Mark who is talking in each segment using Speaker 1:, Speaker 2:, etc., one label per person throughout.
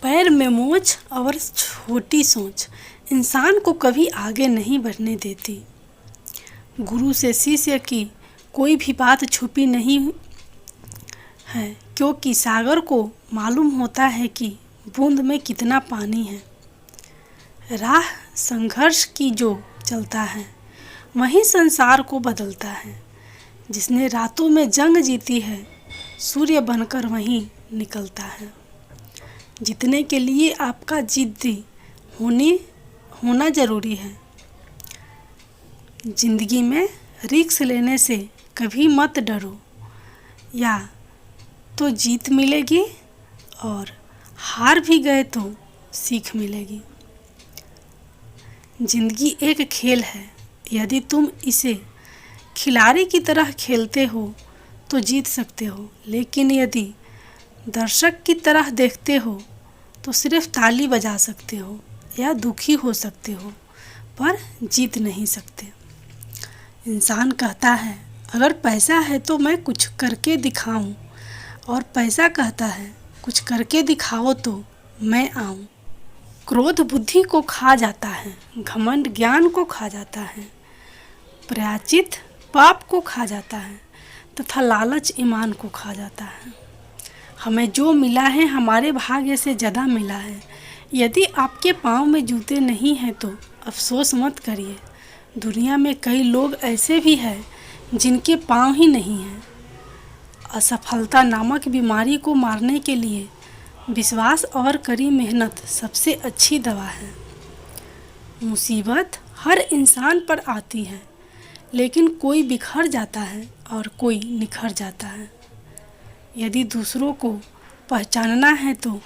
Speaker 1: पैर में मोच और छोटी सोच इंसान को कभी आगे नहीं बढ़ने देती। गुरु से शिष्य की कोई भी बात छुपी नहीं है, क्योंकि सागर को मालूम होता है कि बूंद में कितना पानी है। राह संघर्ष की जो चलता है वही संसार को बदलता है। जिसने रातों में जंग जीती है सूर्य बनकर वहीं निकलता है। जीतने के लिए आपका जिद्दी होना ज़रूरी है। ज़िंदगी में रिस्क लेने से कभी मत डरो, या तो जीत मिलेगी और हार भी गए तो सीख मिलेगी। ज़िंदगी एक खेल है, यदि तुम इसे खिलाड़ी की तरह खेलते हो तो जीत सकते हो, लेकिन यदि दर्शक की तरह देखते हो तो सिर्फ ताली बजा सकते हो या दुखी हो सकते हो, पर जीत नहीं सकते। इंसान कहता है अगर पैसा है तो मैं कुछ करके दिखाऊं, और पैसा कहता है कुछ करके दिखाओ तो मैं आऊं। क्रोध बुद्धि को खा जाता है, घमंड ज्ञान को खा जाता है, प्रायश्चित पाप को खा जाता है तथा लालच ईमान को खा जाता है। हमें जो मिला है हमारे भाग्य से ज़्यादा मिला है। यदि आपके पाँव में जूते नहीं हैं तो अफसोस मत करिए। दुनिया में कई लोग ऐसे भी हैं जिनके पाँव ही नहीं हैं। असफलता नामक बीमारी को मारने के लिए विश्वास और कड़ी मेहनत सबसे अच्छी दवा है। मुसीबत हर इंसान पर आती है, लेकिन कोई बिखर जाता है और कोई निखर जाता है। यदि दूसरों को पहचानना है तो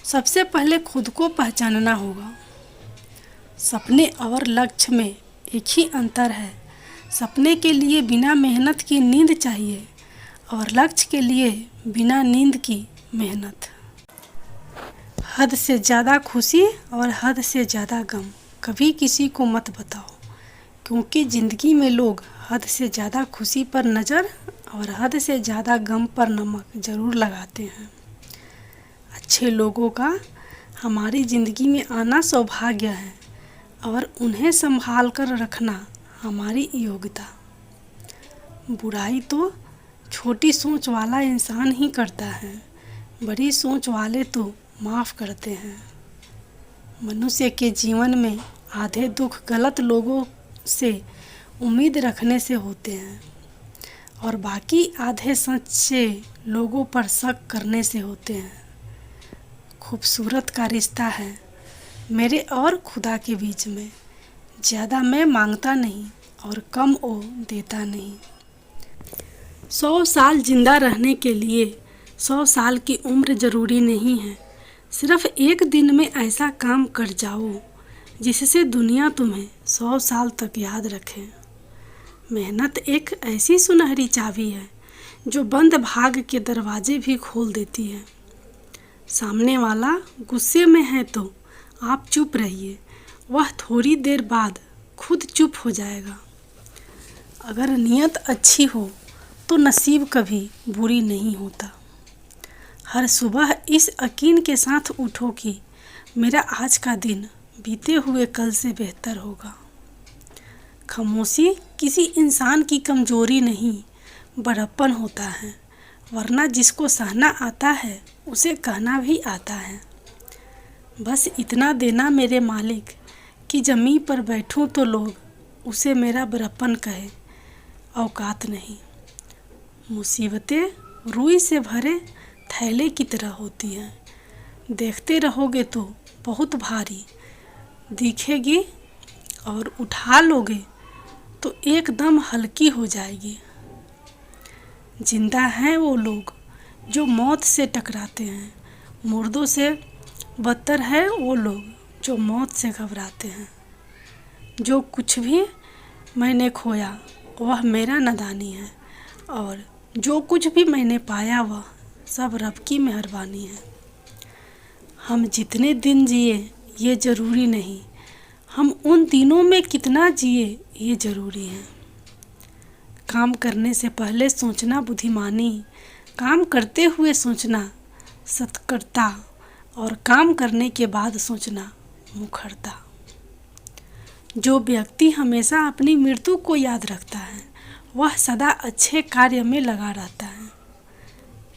Speaker 1: सबसे पहले खुद को पहचानना होगा। सपने और लक्ष्य में एक ही अंतर है। सपने के लिए बिना मेहनत की नींद चाहिए और लक्ष्य के लिए बिना नींद की मेहनत। हद से ज़्यादा खुशी और हद से ज़्यादा गम कभी किसी को मत बताओ, क्योंकि ज़िंदगी में लोग हद से ज़्यादा खुशी पर नज़र और हद से ज़्यादा गम पर नमक ज़रूर लगाते हैं। अच्छे लोगों का हमारी ज़िंदगी में आना सौभाग्य है और उन्हें संभाल कर रखना हमारी योग्यता। बुराई तो छोटी सोच वाला इंसान ही करता है, बड़ी सोच वाले तो माफ़ करते हैं। मनुष्य के जीवन में आधे दुख गलत लोगों से उम्मीद रखने से होते हैं और बाकी आधे सच्चे लोगों पर शक करने से होते हैं। खूबसूरत का रिश्ता है मेरे और खुदा के बीच में। ज़्यादा मैं मांगता नहीं और कम वो देता नहीं। 100 साल जिंदा रहने के लिए 100 साल की उम्र ज़रूरी नहीं है। सिर्फ एक दिन में ऐसा काम कर जाओ जिससे दुनिया तुम्हें 100 साल तक याद रखे। मेहनत एक ऐसी सुनहरी चाबी है जो बंद भाग के दरवाजे भी खोल देती है। सामने वाला गुस्से में है तो आप चुप रहिए, वह थोड़ी देर बाद खुद चुप हो जाएगा। अगर नीयत अच्छी हो तो नसीब कभी बुरी नहीं होता। हर सुबह इस यकीन के साथ उठो कि मेरा आज का दिन बीते हुए कल से बेहतर होगा। खामोशी किसी इंसान की कमजोरी नहीं, बड़प्पन होता है, वरना जिसको सहना आता है उसे कहना भी आता है। बस इतना देना मेरे मालिक कि ज़मीन पर बैठूं तो लोग उसे मेरा बड़प्पन कहे, औकात नहीं। मुसीबतें रुई से भरे थैले की तरह होती हैं, देखते रहोगे तो बहुत भारी दिखेगी और उठा लोगे तो एकदम हल्की हो जाएगी। जिंदा हैं वो लोग जो मौत से टकराते हैं, मुर्दों से बदतर है वो लोग जो मौत से घबराते हैं। जो कुछ भी मैंने खोया वह मेरा नादानी है, और जो कुछ भी मैंने पाया वह सब रब की मेहरबानी है। हम जितने दिन जिए ये ज़रूरी नहीं, हम उन दिनों में कितना जिए ये ज़रूरी है। काम करने से पहले सोचना बुद्धिमानी, काम करते हुए सोचना सतर्कता, और काम करने के बाद सोचना मुखरता। जो व्यक्ति हमेशा अपनी मृत्यु को याद रखता है वह सदा अच्छे कार्य में लगा रहता है।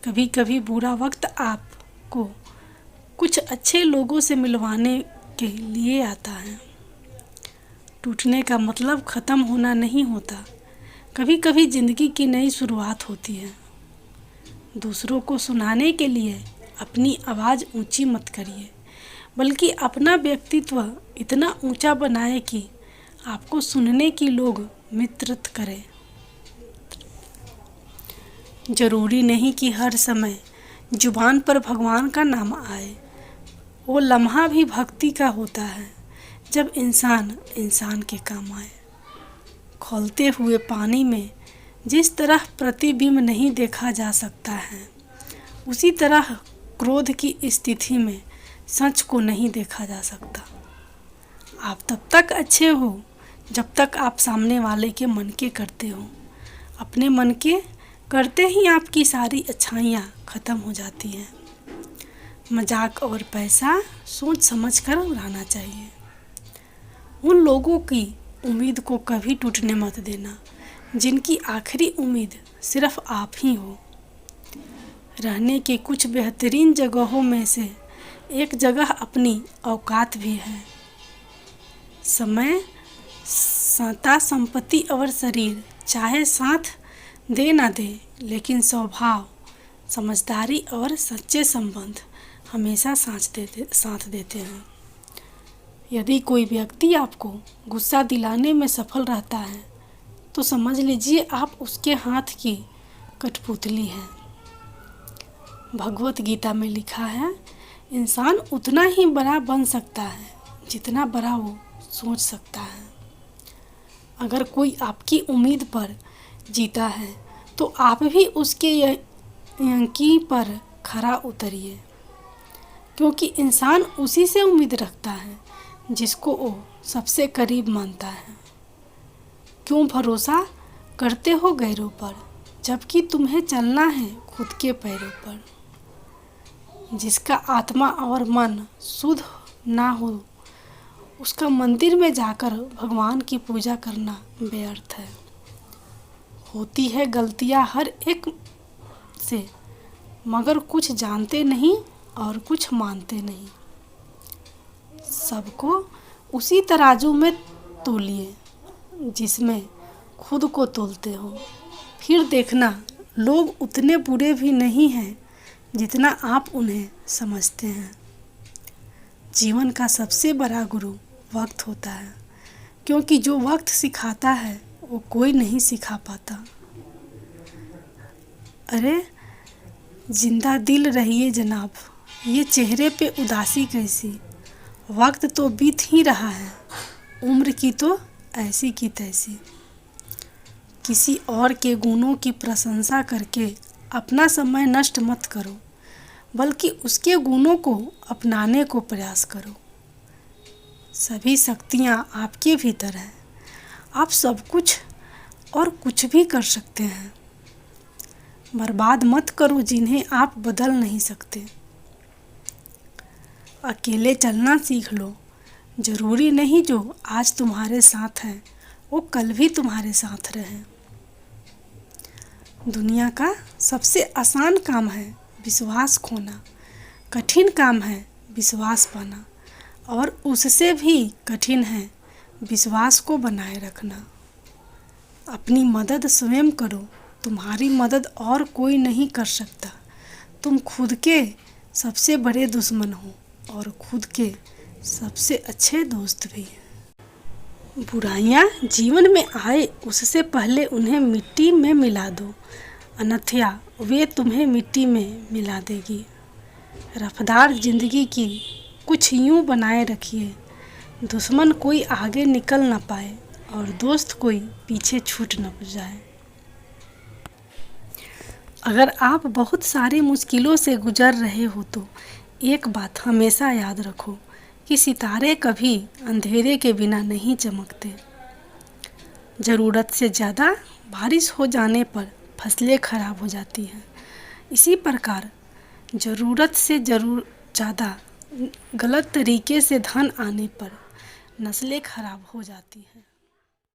Speaker 1: कभी कभी बुरा वक्त आपको कुछ अच्छे लोगों से मिलवाने के लिए आता है। टूटने का मतलब ख़त्म होना नहीं होता, कभी कभी ज़िंदगी की नई शुरुआत होती है। दूसरों को सुनाने के लिए अपनी आवाज़ ऊंची मत करिए, बल्कि अपना व्यक्तित्व इतना ऊंचा बनाए कि आपको सुनने की लोग मित्रत करें। जरूरी नहीं कि हर समय जुबान पर भगवान का नाम आए। वो लम्हा भी भक्ति का होता है जब इंसान इंसान के काम आए। खौलते हुए पानी में जिस तरह प्रतिबिंब नहीं देखा जा सकता है, उसी तरह क्रोध की स्थिति में सच को नहीं देखा जा सकता। आप तब तक अच्छे हो जब तक आप सामने वाले के मन के करते हो। अपने मन के करते ही आपकी सारी अच्छाइयाँ ख़त्म हो जाती हैं। मजाक और पैसा सोच समझ कर उड़ाना चाहिए। उन लोगों की उम्मीद को कभी टूटने मत देना जिनकी आखिरी उम्मीद सिर्फ आप ही हो। रहने के कुछ बेहतरीन जगहों में से एक जगह अपनी औकात भी है। समय, सत्ता, संपत्ति और शरीर चाहे साथ दे ना दे, लेकिन स्वभाव, समझदारी और सच्चे संबंध हमेशा साथ देते हैं। यदि कोई व्यक्ति आपको गुस्सा दिलाने में सफल रहता है तो समझ लीजिए आप उसके हाथ की कठपुतली हैं। भगवत गीता में लिखा है, इंसान उतना ही बड़ा बन सकता है जितना बड़ा वो सोच सकता है। अगर कोई आपकी उम्मीद पर जीता है तो आप भी उसके यकीन पर खरा उतरिए, क्योंकि इंसान उसी से उम्मीद रखता है जिसको वो सबसे करीब मानता है। क्यों भरोसा करते हो गैरों पर जबकि तुम्हें चलना है खुद के पैरों पर। जिसका आत्मा और मन शुद्ध ना हो उसका मंदिर में जाकर भगवान की पूजा करना व्यर्थ है। होती है गलतियां हर एक से, मगर कुछ जानते नहीं और कुछ मानते नहीं। सबको उसी तराजू में तोलिए जिसमें खुद को तोलते हो। फिर देखना लोग उतने बुरे भी नहीं हैं जितना आप उन्हें समझते हैं। जीवन का सबसे बड़ा गुरु वक्त होता है, क्योंकि जो वक्त सिखाता है वो कोई नहीं सिखा पाता। अरे जिंदा दिल रहिए जनाब, ये चेहरे पे उदासी कैसी। वक्त तो बीत ही रहा है, उम्र की तो ऐसी की तैसी। किसी और के गुणों की प्रशंसा करके अपना समय नष्ट मत करो, बल्कि उसके गुणों को अपनाने को प्रयास करो। सभी शक्तियाँ आपके भीतर हैं। आप सब कुछ और कुछ भी कर सकते हैं। बर्बाद मत करो जिन्हें आप बदल नहीं सकते। अकेले चलना सीख लो। जरूरी नहीं जो आज तुम्हारे साथ है वो कल भी तुम्हारे साथ रहे। दुनिया का सबसे आसान काम है विश्वास खोना, कठिन काम है विश्वास पाना, और उससे भी कठिन है विश्वास को बनाए रखना। अपनी मदद स्वयं करो, तुम्हारी मदद और कोई नहीं कर सकता। तुम खुद के सबसे बड़े दुश्मन हो और खुद के सबसे अच्छे दोस्त भी। बुराइयां जीवन में आए उससे पहले उन्हें मिट्टी में मिला दो, अन्यथा वे तुम्हें मिट्टी में मिला देगी। रफ्तार जिंदगी की कुछ यूं बनाए रखिए, दुश्मन कोई आगे निकल न पाए और दोस्त कोई पीछे छूट न जाए। अगर आप बहुत सारी मुश्किलों से गुजर रहे हो तो एक बात हमेशा याद रखो कि सितारे कभी अंधेरे के बिना नहीं चमकते। ज़रूरत से ज़्यादा बारिश हो जाने पर फसलें खराब हो जाती हैं। इसी प्रकार ज़रूरत से ज़्यादा गलत तरीके से धन आने पर नस्लें खराब हो जाती हैं।